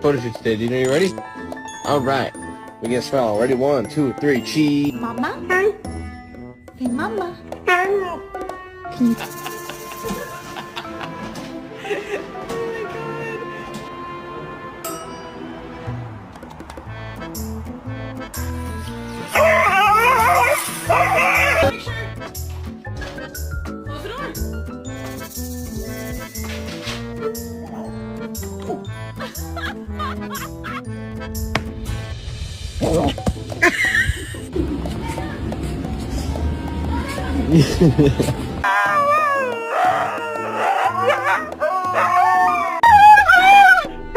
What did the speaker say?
Photo shoot today. Do you know you're ready? All right. We get smile. Ready? 1, 2, 3. Cheese. Mama. Say mama. Can you... Close the door.